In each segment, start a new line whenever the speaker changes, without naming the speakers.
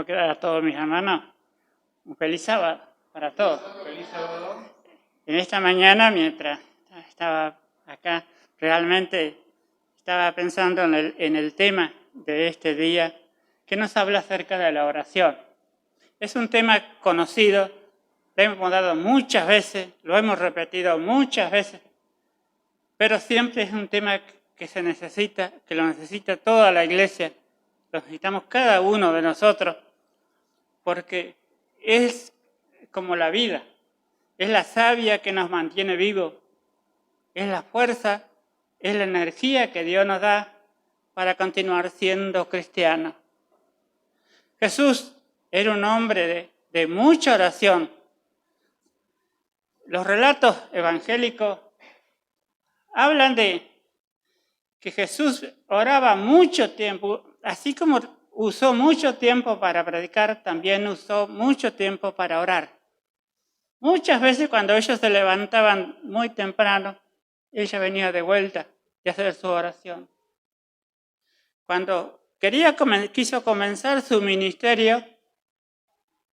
Tengo que dar a todos mis hermanos un feliz sábado para todos.
Feliz sábado.
En esta mañana, mientras estaba acá, realmente estaba pensando en el tema de este día que nos habla acerca de la oración. Es un tema conocido, lo hemos dado muchas veces, lo hemos repetido muchas veces, pero siempre es un tema que se necesita, que lo necesita toda la iglesia, lo necesitamos cada uno de nosotros, porque es como la vida, es la savia que nos mantiene vivos, es la fuerza, es la energía que Dios nos da para continuar siendo cristianos. Jesús era un hombre de mucha oración. Los relatos evangélicos hablan de que Jesús oraba mucho tiempo, así como usó mucho tiempo para predicar, también usó mucho tiempo para orar. Muchas veces cuando ellos se levantaban muy temprano, ella venía de vuelta de hacer su oración. Cuando quiso comenzar su ministerio,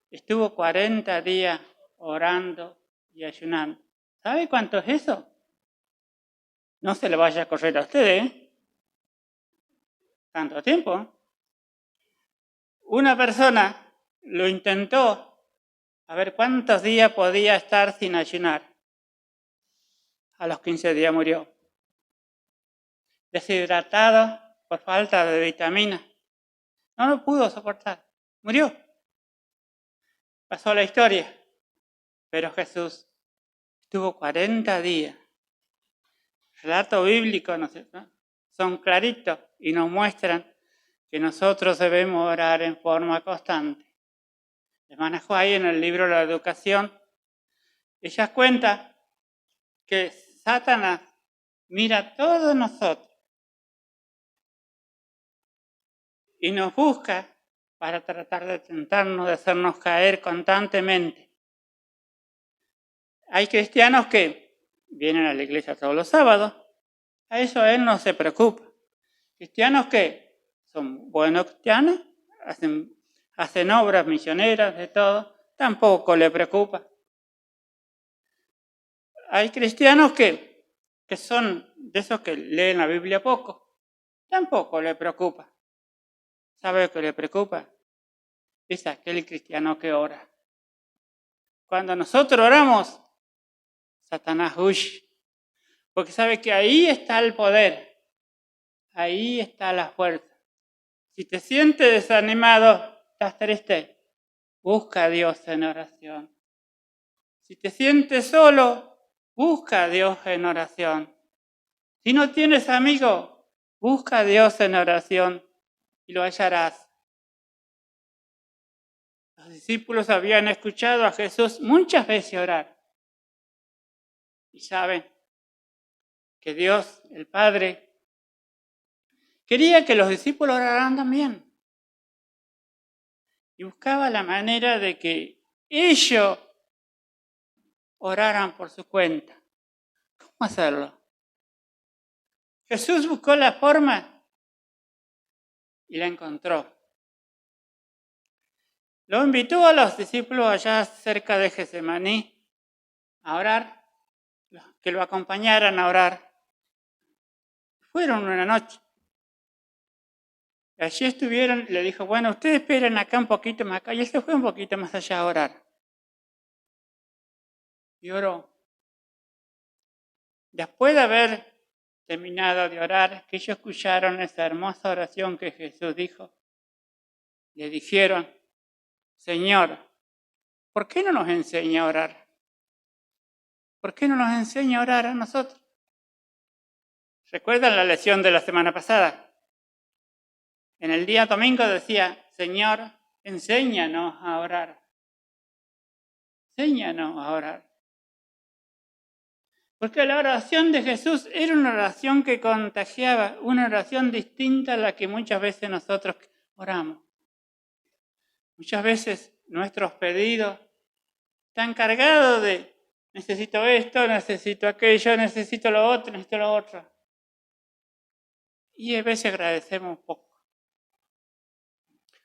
estuvo 40 días orando y ayunando. ¿Sabe cuánto es eso? No se le vaya a correr a usted, ¿eh? Tanto tiempo. Una persona lo intentó a ver cuántos días podía estar sin ayunar. A los 15 días murió. Deshidratado por falta de vitaminas. No lo pudo soportar. Murió. Pasó la historia. Pero Jesús estuvo 40 días. Relatos bíblicos, ¿no? Son claritos y nos muestran que nosotros debemos orar en forma constante. Hermana Juárez, en el libro de la educación, ella cuenta que Satanás mira a todos nosotros y nos busca para tratar de tentarnos, de hacernos caer constantemente. Hay cristianos que vienen a la iglesia todos los sábados, a eso él no se preocupa. Cristianos que son buenos cristianos, hacen obras misioneras, de todo, tampoco le preocupa. Hay cristianos que son de esos que leen la Biblia poco, tampoco le preocupa. ¿Sabe lo que le preocupa? Es aquel cristiano que ora. Cuando nosotros oramos, Satanás huye, porque sabe que ahí está el poder, ahí está la fuerza. Si te sientes desanimado, estás triste, busca a Dios en oración. Si te sientes solo, busca a Dios en oración. Si no tienes amigos, busca a Dios en oración y lo hallarás. Los discípulos habían escuchado a Jesús muchas veces orar. Y saben que Dios, el Padre, quería que los discípulos oraran también. Y buscaba la manera de que ellos oraran por su cuenta. ¿Cómo hacerlo? Jesús buscó la forma y la encontró. Lo invitó a los discípulos allá cerca de Getsemaní a orar, que lo acompañaran a orar. Fueron una noche. Allí estuvieron, le dijo, bueno, ustedes esperen acá un poquito más acá. Y él se fue un poquito más allá a orar. Y oró. Después de haber terminado de orar, que ellos escucharon esa hermosa oración que Jesús dijo, le dijeron, Señor, ¿por qué no nos enseña a orar? ¿Por qué no nos enseña a orar a nosotros? ¿Recuerdan la lección de la semana pasada? En el día domingo decía, Señor, enséñanos a orar. Enséñanos a orar. Porque la oración de Jesús era una oración que contagiaba, una oración distinta a la que muchas veces nosotros oramos. Muchas veces nuestros pedidos están cargados de necesito esto, necesito aquello, necesito lo otro. Y a veces agradecemos poco.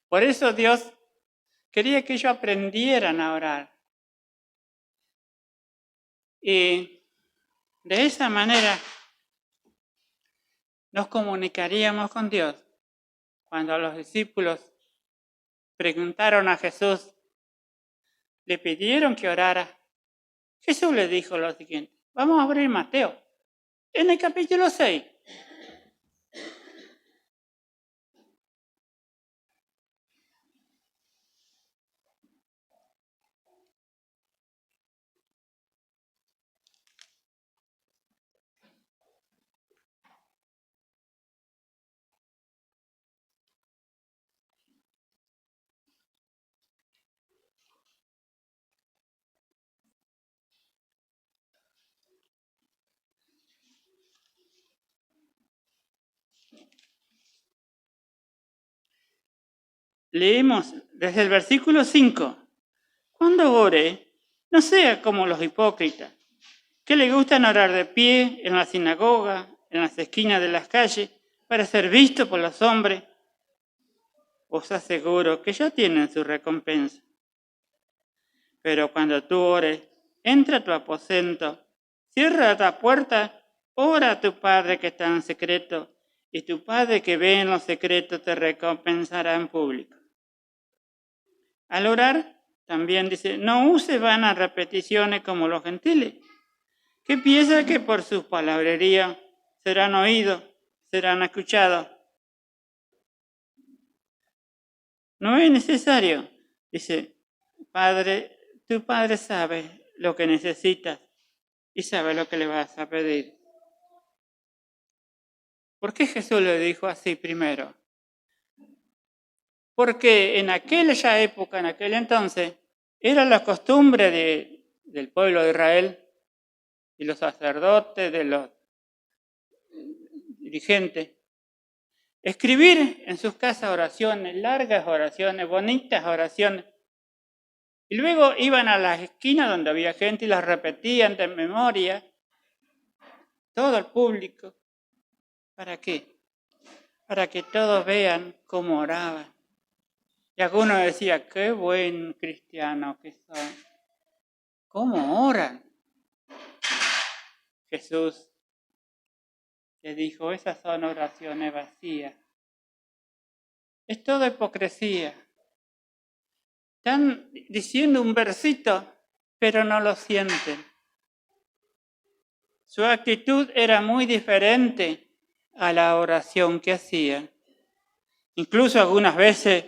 Por eso Dios Quería que ellos aprendieran a orar. Y de esa manera nos comunicaríamos con Dios. Cuando los discípulos preguntaron a Jesús, le pidieron que orara, Jesús le dijo lo siguiente. Vamos a abrir Mateo, en el capítulo 6. Leemos desde el versículo 5. Cuando ore, no sea como los hipócritas, que le gustan orar de pie en la sinagoga, en las esquinas de las calles, para ser visto por los hombres. Os aseguro que ya tienen su recompensa. Pero cuando tú ores, entra a tu aposento, cierra la puerta, ora a tu Padre que está en secreto, y tu Padre que ve en lo secreto te recompensará en público. Al orar, también dice, no use vanas repeticiones como los gentiles, que piensan que por su palabrería serán oídos, serán escuchados. No es necesario, dice, Padre, tu Padre sabe lo que necesitas y sabe lo que le vas a pedir. ¿Por qué Jesús le dijo así primero? Porque en aquella época, en aquel entonces, era la costumbre del pueblo de Israel y los sacerdotes, de los dirigentes, escribir en sus casas oraciones, largas oraciones, bonitas oraciones. Y luego iban a las esquinas donde había gente y las repetían de memoria, todo el público. ¿Para qué? Para que todos vean cómo oraban. Y algunos decían, qué buen cristiano que son. ¿Cómo oran? Jesús le dijo, esas son oraciones vacías. Es toda hipocresía. Están diciendo un versito, pero no lo sienten. Su actitud era muy diferente a la oración que hacían. Incluso algunas veces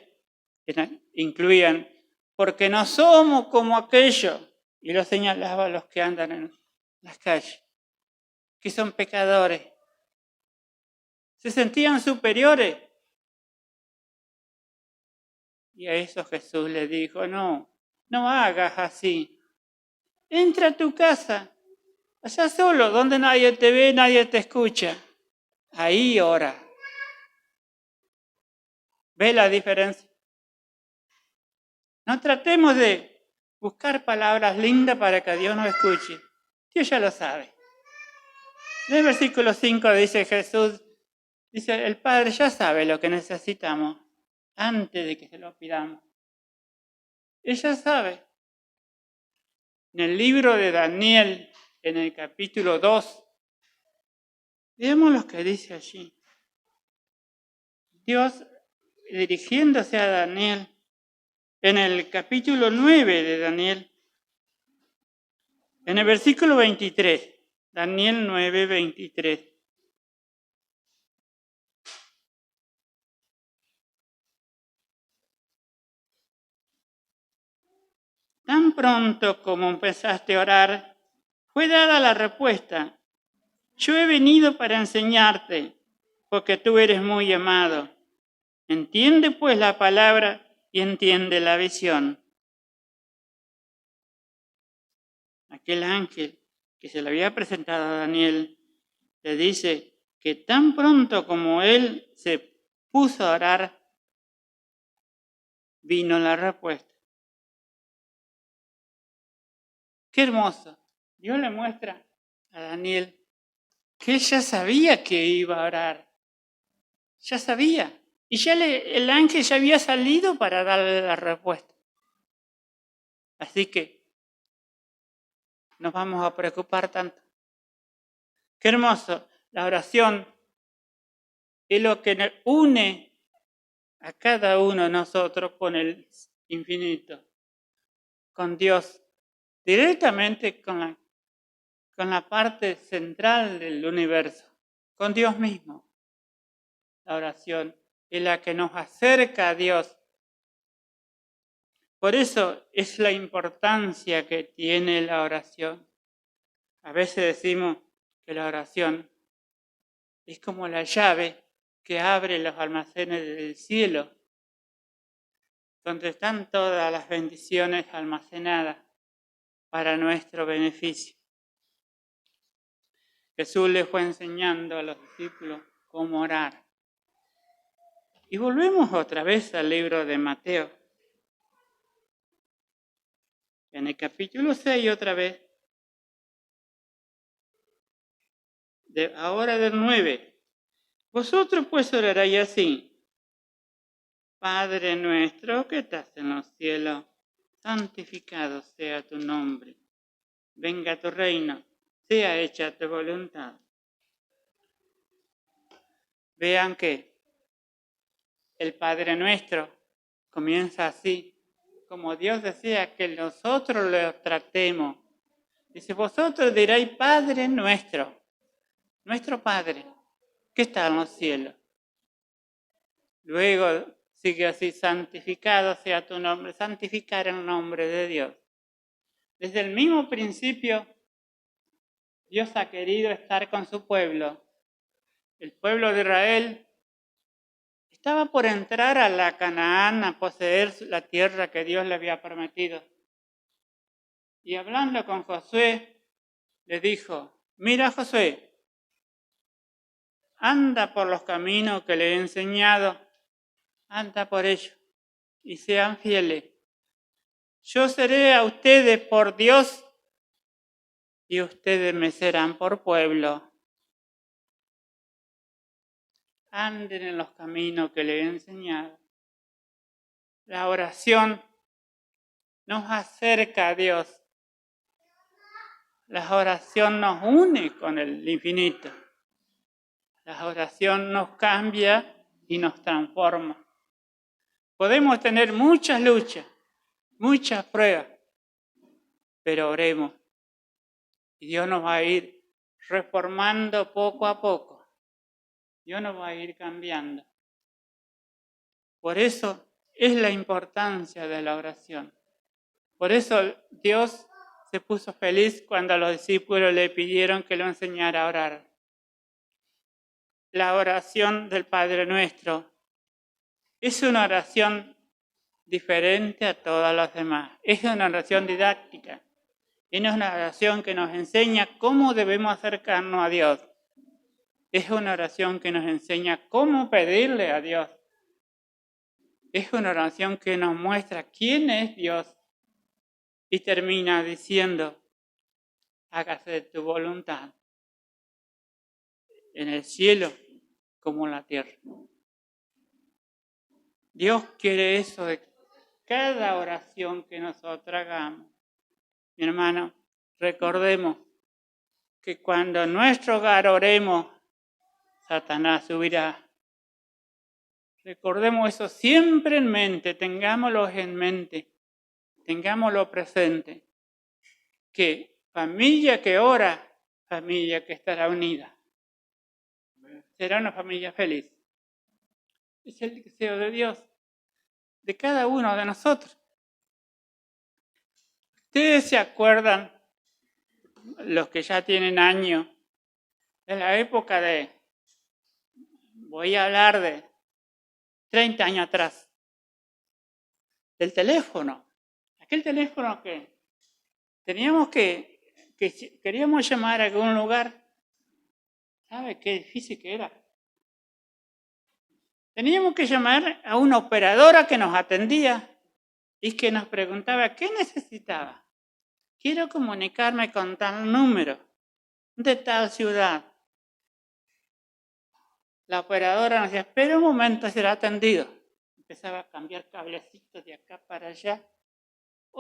incluían, porque no somos como aquellos, y lo señalaba a los que andan en las calles, que son pecadores. Se sentían superiores. Y a eso Jesús le dijo, no hagas así. Entra a tu casa, allá solo, donde nadie te ve, nadie te escucha. Ahí ora. ¿Ve la diferencia? No tratemos de buscar palabras lindas para que Dios nos escuche. Dios ya lo sabe. En el versículo 5 dice Jesús, dice, el Padre ya sabe lo que necesitamos antes de que se lo pidamos. Él ya sabe. En el libro de Daniel, en el capítulo 2, veamos lo que dice allí. Dios, dirigiéndose a Daniel, en el capítulo 9 de Daniel, en el versículo 23, Daniel 9, 23. Tan pronto como empezaste a orar, fue dada la respuesta. Yo he venido para enseñarte, porque tú eres muy amado. Entiende pues la palabra y entiende la visión. Aquel ángel que se le había presentado a Daniel le dice que tan pronto como él se puso a orar, vino la respuesta. Qué hermoso. Dios le muestra a Daniel que él ya sabía que iba a orar. Ya sabía. Y ya el ángel ya había salido para darle la respuesta. Así que nos vamos a preocupar tanto. Qué hermoso, la oración es lo que une a cada uno de nosotros con el infinito, con Dios, directamente con la parte central del universo, con Dios mismo. La oración es la que nos acerca a Dios. Por eso es la importancia que tiene la oración. A veces decimos que la oración es como la llave que abre los almacenes del cielo, donde están todas las bendiciones almacenadas para nuestro beneficio. Jesús les fue enseñando a los discípulos cómo orar. Y volvemos otra vez al libro de Mateo. En el capítulo 6 otra vez, ahora del 9. Vosotros pues oraréis así. Padre nuestro que estás en los cielos, santificado sea tu nombre. Venga tu reino, sea hecha tu voluntad. Vean que el Padre nuestro comienza así, como Dios desea que nosotros lo tratemos. Dice, vosotros diréis Padre nuestro Padre, que está en los cielos. Luego sigue así, santificado sea tu nombre, santificar el nombre de Dios. Desde el mismo principio, Dios ha querido estar con su pueblo. El pueblo de Israel estaba por entrar a la Canaán a poseer la tierra que Dios le había prometido. Y hablando con Josué, le dijo, mira Josué, anda por los caminos que le he enseñado, anda por ellos y sean fieles. Yo seré a ustedes por Dios y ustedes me serán por pueblo. Anden en los caminos que le he enseñado. La oración nos acerca a Dios. La oración nos une con el infinito. La oración nos cambia y nos transforma. Podemos tener muchas luchas, muchas pruebas, pero oremos. Y Dios nos va a ir reformando poco a poco. Dios nos va a ir cambiando. Por eso es la importancia de la oración. Por eso Dios se puso feliz cuando los discípulos le pidieron que lo enseñara a orar. La oración del Padre Nuestro es una oración diferente a todas las demás. Es una oración didáctica. Es una oración que nos enseña cómo debemos acercarnos a Dios. Es una oración que nos enseña cómo pedirle a Dios. Es una oración que nos muestra quién es Dios. Y termina diciendo, hágase tu voluntad en el cielo como en la tierra. Dios quiere eso de cada oración que nosotros hagamos. Mi hermano, recordemos que cuando en nuestro hogar oremos, Satanás subirá. Recordemos eso siempre en mente, tengámoslo en mente, tengámoslo presente, que familia que ora, familia que estará unida. Será una familia feliz. Es el deseo de Dios, de cada uno de nosotros. ¿Ustedes se acuerdan, los que ya tienen años, de la época voy a hablar de 30 años atrás, del teléfono? Aquel teléfono que teníamos que queríamos llamar a algún lugar. ¿Sabe qué difícil que era? Teníamos que llamar a una operadora que nos atendía y que nos preguntaba qué necesitaba. Quiero comunicarme con tal número de tal ciudad. La operadora nos decía, espera un momento, será atendido. Empezaba a cambiar cablecitos de acá para allá.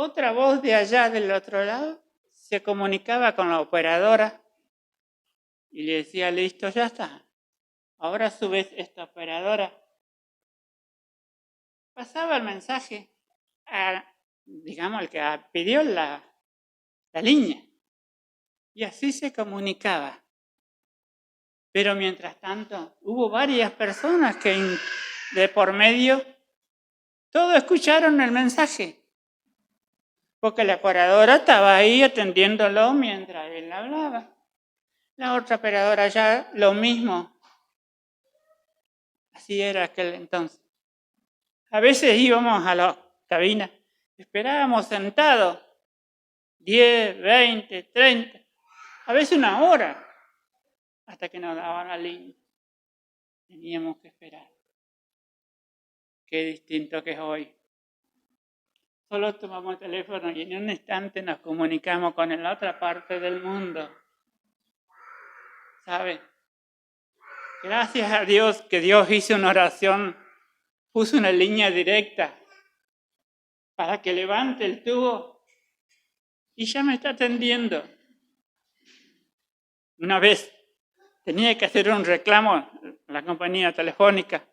otra voz de allá del otro lado se comunicaba con la operadora y le decía, listo, ya está. Ahora a su vez esta operadora pasaba el mensaje a, digamos, al que pidió la línea. Y así se comunicaba. Pero mientras tanto, hubo varias personas que de por medio, todos escucharon el mensaje. Porque la operadora estaba ahí atendiéndolo mientras él hablaba. La otra operadora ya lo mismo. Así era aquel entonces. A veces íbamos a la cabina, esperábamos sentados 10, 20, 30, a veces una hora, hasta que nos daban la línea. Teníamos que esperar. Qué distinto que es hoy. Solo tomamos el teléfono y en un instante nos comunicamos con la otra parte del mundo. ¿Sabe? Gracias a Dios que Dios hizo una oración, puso una línea directa para que levante el tubo y ya me está atendiendo. Una vez tenía que hacer un reclamo a la compañía telefónica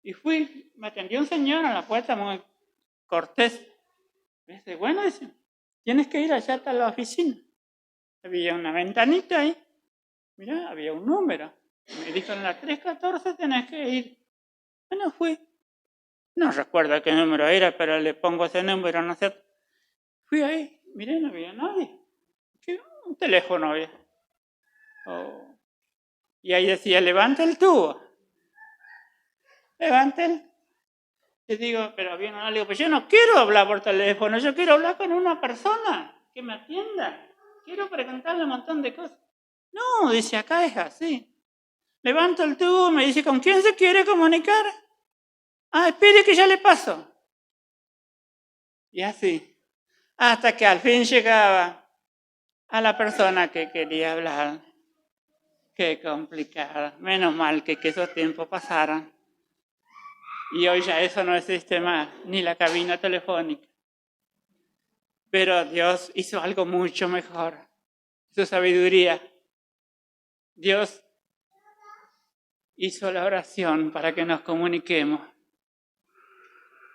y fui, me atendió un señor a la puerta muy cortés. Me dice, bueno, dice, tienes que ir allá hasta la oficina. Había una ventanita ahí, mirá, había un número. Me dijo, en la 314 tenés que ir. Bueno, fui. No recuerdo qué número era, pero le pongo ese número, no sé. Fui ahí, miré, no había nadie. Un teléfono había. Oh. Y ahí decía, levanta el tubo. Levanta. Le digo, pero bien, no, le digo, pues yo no quiero hablar por teléfono, yo quiero hablar con una persona que me atienda. Quiero preguntarle un montón de cosas. No, dice, acá es así. Levanto el tubo, me dice, ¿con quién se quiere comunicar? Ah, espere que ya le paso. Y así, hasta que al fin llegaba a la persona que quería hablar. Qué complicada. Menos mal que esos tiempos pasaran. Y hoy ya eso no existe más, ni la cabina telefónica. Pero Dios hizo algo mucho mejor. Su sabiduría. Dios hizo la oración para que nos comuniquemos.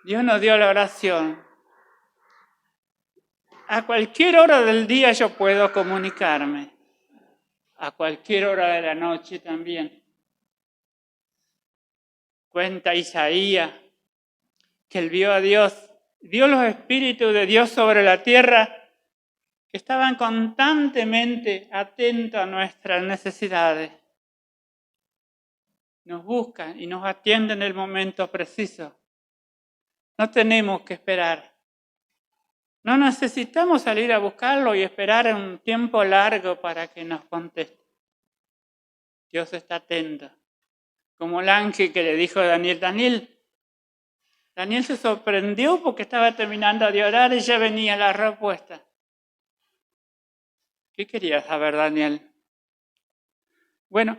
Dios nos dio la oración. A cualquier hora del día yo puedo comunicarme. A cualquier hora de la noche también. Cuenta Isaías que él vio a Dios, vio los espíritus de Dios sobre la tierra que estaban constantemente atentos a nuestras necesidades. Nos buscan y nos atienden en el momento preciso. No tenemos que esperar. No necesitamos salir a buscarlo y esperar un tiempo largo para que nos conteste. Dios está atento. Como el ángel que le dijo a Daniel, Daniel se sorprendió porque estaba terminando de orar y ya venía la respuesta. ¿Qué quería saber Daniel? Bueno,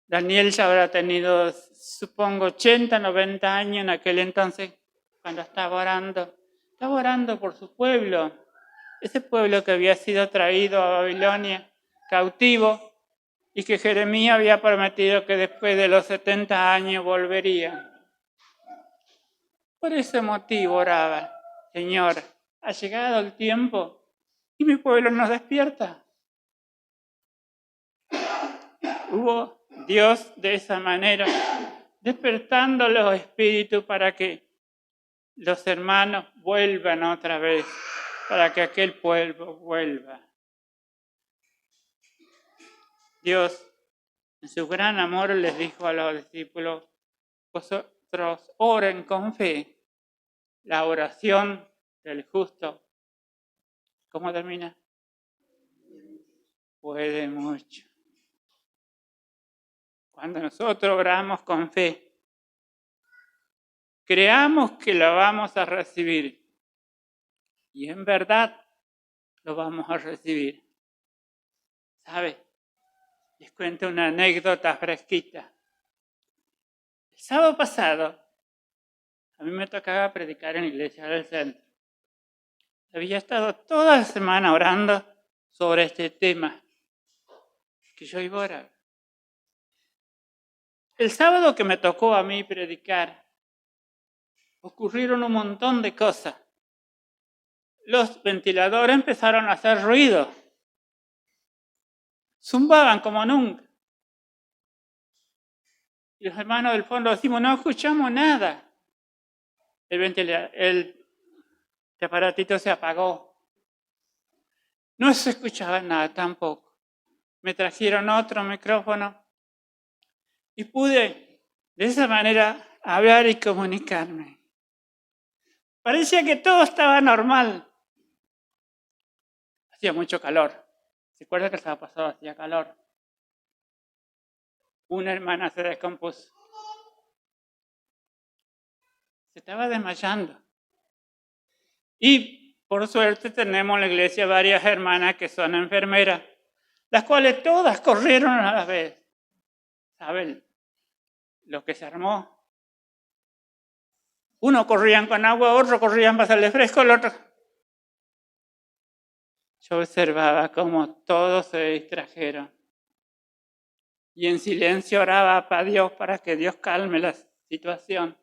Daniel ya habrá tenido, supongo, 80, 90 años en aquel entonces, cuando estaba orando por su pueblo, ese pueblo que había sido traído a Babilonia, cautivo, y que Jeremías había prometido que después de los 70 años volvería. Por ese motivo oraba, Señor, ha llegado el tiempo y mi pueblo nos despierta. Hubo Dios de esa manera, despertando los espíritus para que los hermanos vuelvan otra vez, para que aquel pueblo vuelva. Dios, en su gran amor, les dijo a los discípulos, vosotros oren con fe. La oración del justo, ¿cómo termina? Puede mucho. Cuando nosotros oramos con fe, creamos que lo vamos a recibir. Y en verdad lo vamos a recibir. ¿Sabe? Les cuento una anécdota fresquita. El sábado pasado, a mí me tocaba predicar en la iglesia del centro. había estado toda la semana orando sobre este tema que yo iba a orar. El sábado que me tocó a mí predicar, ocurrieron un montón de cosas. Los ventiladores empezaron a hacer ruido. Zumbaban como nunca. Y los hermanos del fondo decimos, no escuchamos nada. El aparatito se apagó. No se escuchaba nada tampoco. Me trajeron otro micrófono y pude de esa manera hablar y comunicarme. Parecía que todo estaba normal. Hacía mucho calor. ¿Se acuerdan que el sábado pasado hacía calor? Una hermana se descompuso. Se estaba desmayando. Y por suerte tenemos en la iglesia varias hermanas que son enfermeras, las cuales todas corrieron a la vez. ¿Saben lo que se armó? Uno corrían con agua, otro corrían para hacerle fresco, el otro. Yo observaba cómo todos se distrajeron. Y en silencio oraba para Dios para que Dios calme la situación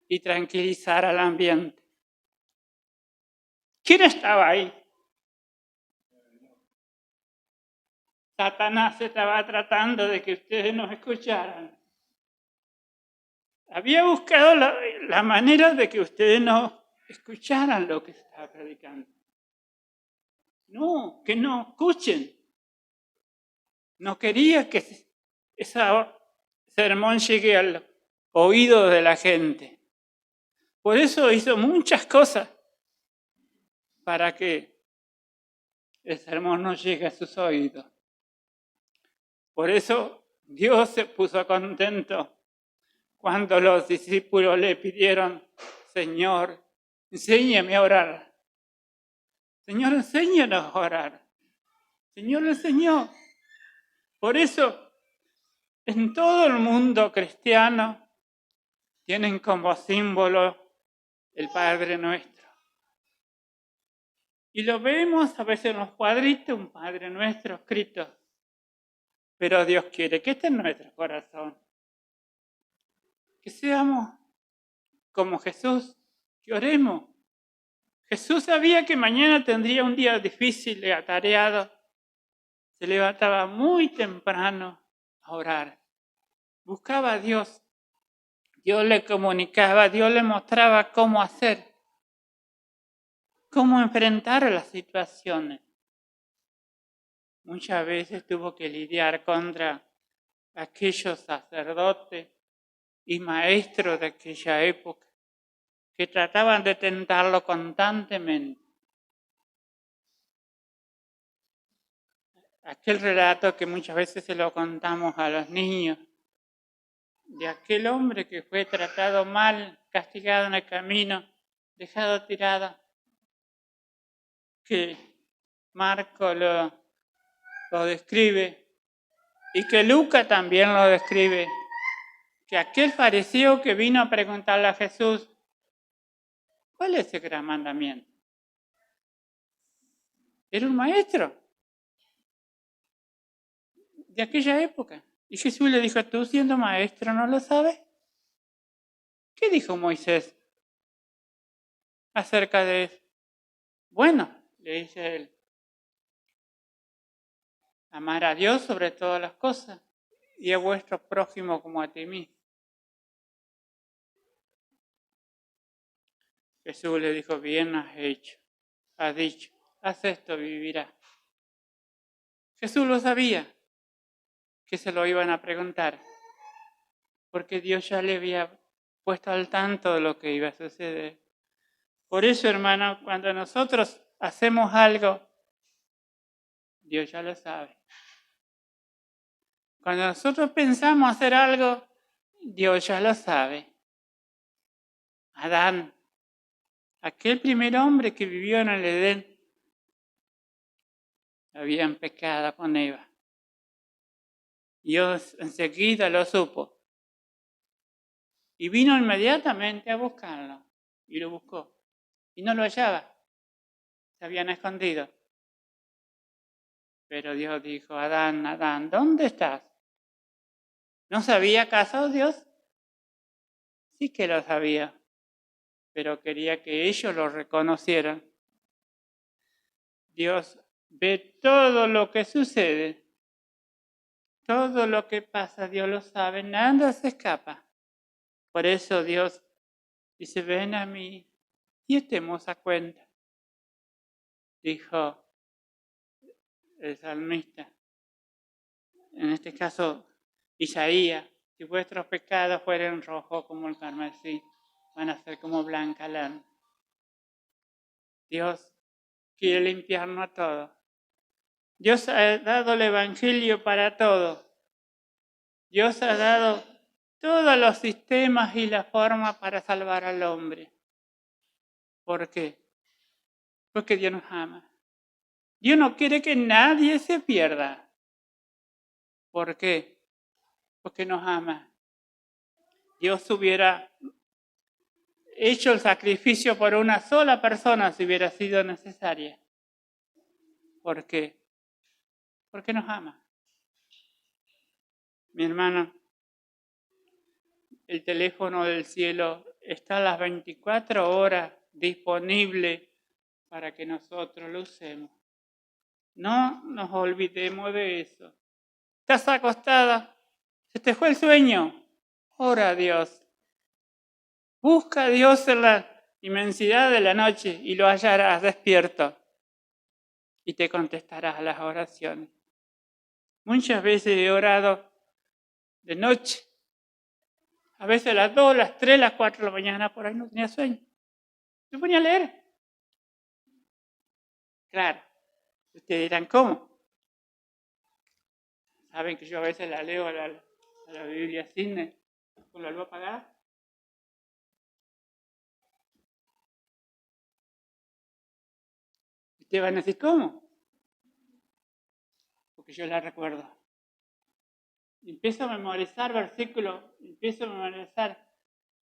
y tranquilizara el ambiente. ¿Quién estaba ahí? Satanás estaba tratando de que ustedes nos escucharan. Había buscado la manera de que ustedes no escucharan lo que estaba predicando. No, que no escuchen. No quería que ese sermón llegue al oído de la gente. Por eso hizo muchas cosas para que el sermón no llegue a sus oídos. Por eso Dios se puso contento cuando los discípulos le pidieron, Señor, enséñame a orar. Señor, enséñanos a orar. Señor, enseñó. Por eso, en todo el mundo cristiano, tienen como símbolo el Padre Nuestro. Y lo vemos a veces en los cuadritos, un Padre Nuestro escrito. Pero Dios quiere que esté en nuestro corazón. Que seamos como Jesús, que oremos. Jesús sabía que mañana tendría un día difícil y atareado. Se levantaba muy temprano a orar. Buscaba a Dios. Dios le comunicaba, Dios le mostraba cómo hacer, cómo enfrentar las situaciones. Muchas veces tuvo que lidiar contra aquellos sacerdotes y maestros de aquella época que trataban de tentarlo constantemente. Aquel relato que muchas veces se lo contamos a los niños, de aquel hombre que fue tratado mal, castigado en el camino, dejado tirado, que Marco lo describe y que Lucas también lo describe, que aquel fariseo que vino a preguntarle a Jesús, ¿cuál es el gran mandamiento? Era un maestro de aquella época. Y Jesús le dijo, ¿tú siendo maestro no lo sabes? ¿Qué dijo Moisés acerca de eso? Bueno, le dice él, amar a Dios sobre todas las cosas y a vuestro prójimo como a ti mismo. Jesús le dijo, bien has hecho, has dicho, haz esto, vivirás. Jesús lo sabía, que se lo iban a preguntar, porque Dios ya le había puesto al tanto de lo que iba a suceder. Por eso, hermano, cuando nosotros hacemos algo, Dios ya lo sabe. Cuando nosotros pensamos hacer algo, Dios ya lo sabe. Adán, aquel primer hombre que vivió en el Edén, habían pecado con Eva. Dios enseguida lo supo y vino inmediatamente a buscarlo y lo buscó y no lo hallaba. Se habían escondido. Pero Dios dijo, Adán, Adán, ¿dónde estás? ¿No sabía acaso Dios? Sí que lo sabía, pero quería que ellos lo reconocieran. Dios ve todo lo que sucede, todo lo que pasa, Dios lo sabe, nada se escapa. Por eso Dios dice, ven a mí y estemos a cuenta, dijo el salmista. En este caso, Isaías, si vuestros pecados fueran rojos como el carmesí, van a ser como blanca lana. Dios quiere limpiarnos a todos. Dios ha dado el Evangelio para todos. Dios ha dado todos los sistemas y la forma para salvar al hombre. ¿Por qué? Porque Dios nos ama. Dios no quiere que nadie se pierda. ¿Por qué? Porque nos ama. Dios hubiera hecho el sacrificio por una sola persona si hubiera sido necesaria. ¿Por qué? Porque nos ama. Mi hermano, el teléfono del cielo está a las 24 horas disponible para que nosotros lo usemos. No nos olvidemos de eso. ¿Estás acostada? ¿Se te fue el sueño? Ora a Dios. Busca a Dios en la inmensidad de la noche y lo hallarás despierto y te contestarás a las oraciones. Muchas veces he orado de noche, a veces a las 2, las 3, las 4 de la mañana, por ahí no tenía sueño. Me ponía a leer. Claro, ustedes dirán, ¿cómo? Saben que yo a veces la leo a la Biblia cine con la luz apagada. Ustedes van a decir, ¿cómo? Porque yo la recuerdo. Empiezo a memorizar versículos, empiezo a memorizar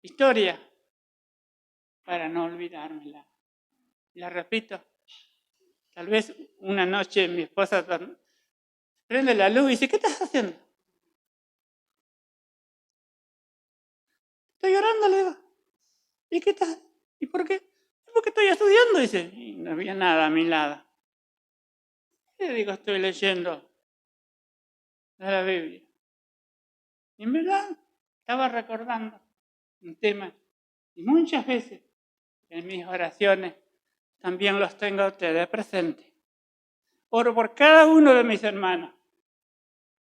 historia para no olvidármela. La repito. Tal vez una noche mi esposa prende la luz y dice, ¿qué estás haciendo? Estoy orando, le digo. ¿Y qué estás? ¿Y por qué? Porque estoy estudiando, dice. Y no había nada a mi lado. Le digo, estoy leyendo de la Biblia. Y en verdad estaba recordando un tema. Y muchas veces en mis oraciones también los tengo a ustedes presentes. Oro por cada uno de mis hermanos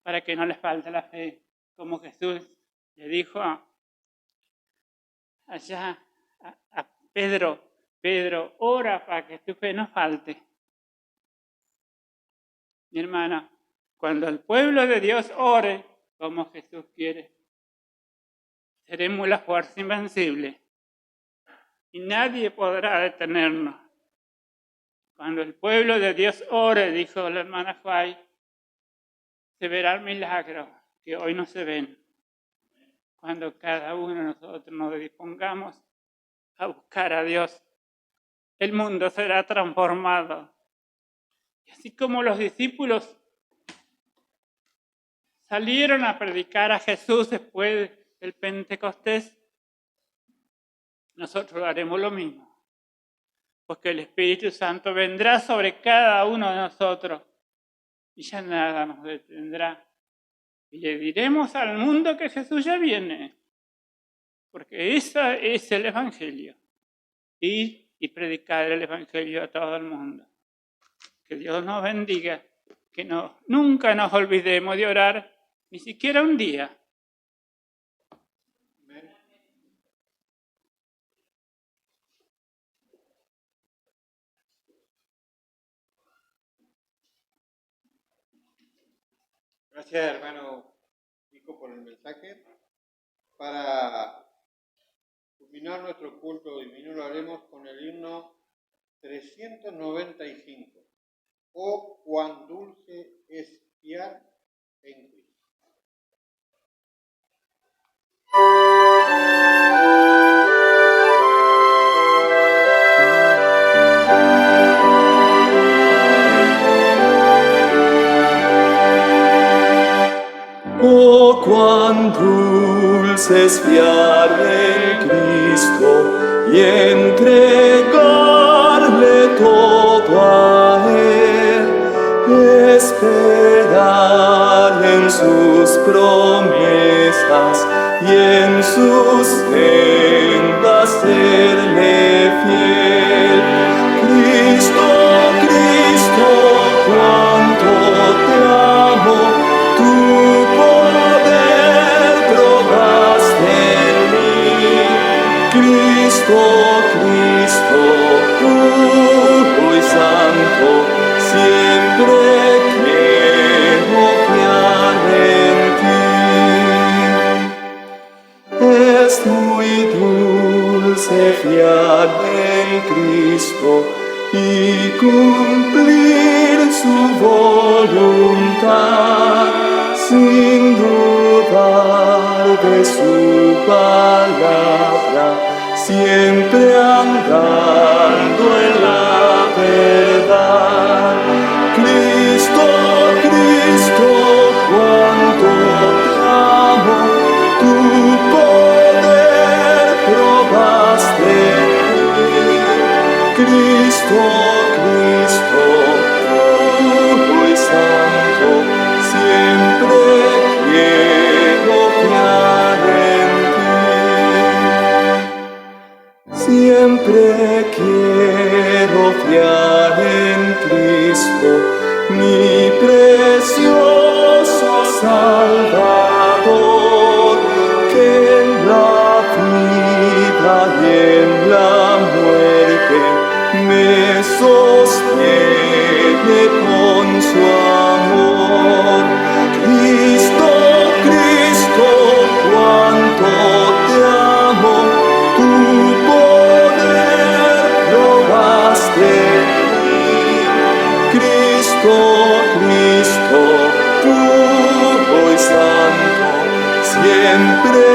para que no les falte la fe, como Jesús le dijo allá a Pedro, ora para que tu fe no falte. Mi hermana, cuando el pueblo de Dios ore como Jesús quiere, seremos la fuerza invencible y nadie podrá detenernos. Cuando el pueblo de Dios ore, dijo la hermana Fay, se verán milagros que hoy no se ven. Cuando cada uno de nosotros nos dispongamos a buscar a Dios, el mundo será transformado. Y así como los discípulos salieron a predicar a Jesús después del Pentecostés, nosotros haremos lo mismo. Porque el Espíritu Santo vendrá sobre cada uno de nosotros y ya nada nos detendrá. Y le diremos al mundo que Jesús ya viene. Porque ese es el Evangelio. Ir y predicar el Evangelio a todo el mundo. Que Dios nos bendiga. Que nunca nos olvidemos de orar, ni siquiera un día.
Gracias, hermano Pico, por el mensaje. Para culminar nuestro culto divino lo haremos con el himno 395. Oh, cuán dulce es fiar en Cristo.
Cuán dulce es fiar en Cristo y entregarle todo a Él, esperar en sus promesas y en sus sendas serle fiel. Cristo, Cristo, cuánto te amo, tu poder probaste en mí. Cristo, Cristo, puro y santo, siempre quiero fiar en ti. Es muy dulce fiar en Cristo y cumplir su voluntad, sin dudar de su palabra, siempre andando en la verdad. Cristo, Cristo, cuánto te amo, tu poder probaste en mí. Cristo, Cristo, puro y santo, siempre quiero fiar en ti. Siempre quiero fiar en Cristo, mi precioso Salvador, que en la vida y en la muerte me sostiene con su amor. Cristo, Cristo, cuánto te amo, tu poder probaste en mí. Cristo, Cristo, puro y santo, siempre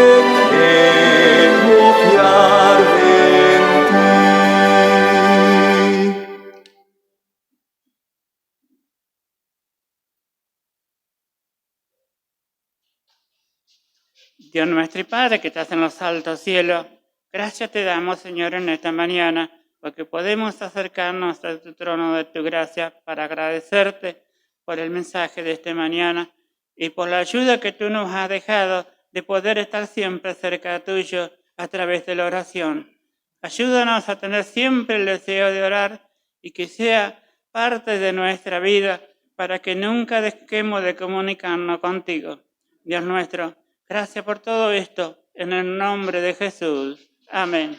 quiero fiar en ti.
Dios nuestro y Padre que estás en los altos cielos, gracias te damos, Señor, en esta mañana, porque podemos acercarnos a tu trono de tu gracia para agradecerte por el mensaje de esta mañana y por la ayuda que tú nos has dejado de poder estar siempre cerca tuyo a través de la oración. Ayúdanos a tener siempre el deseo de orar y que sea parte de nuestra vida para que nunca dejemos de comunicarnos contigo. Dios nuestro, gracias por todo esto, en el nombre de Jesús. Amén.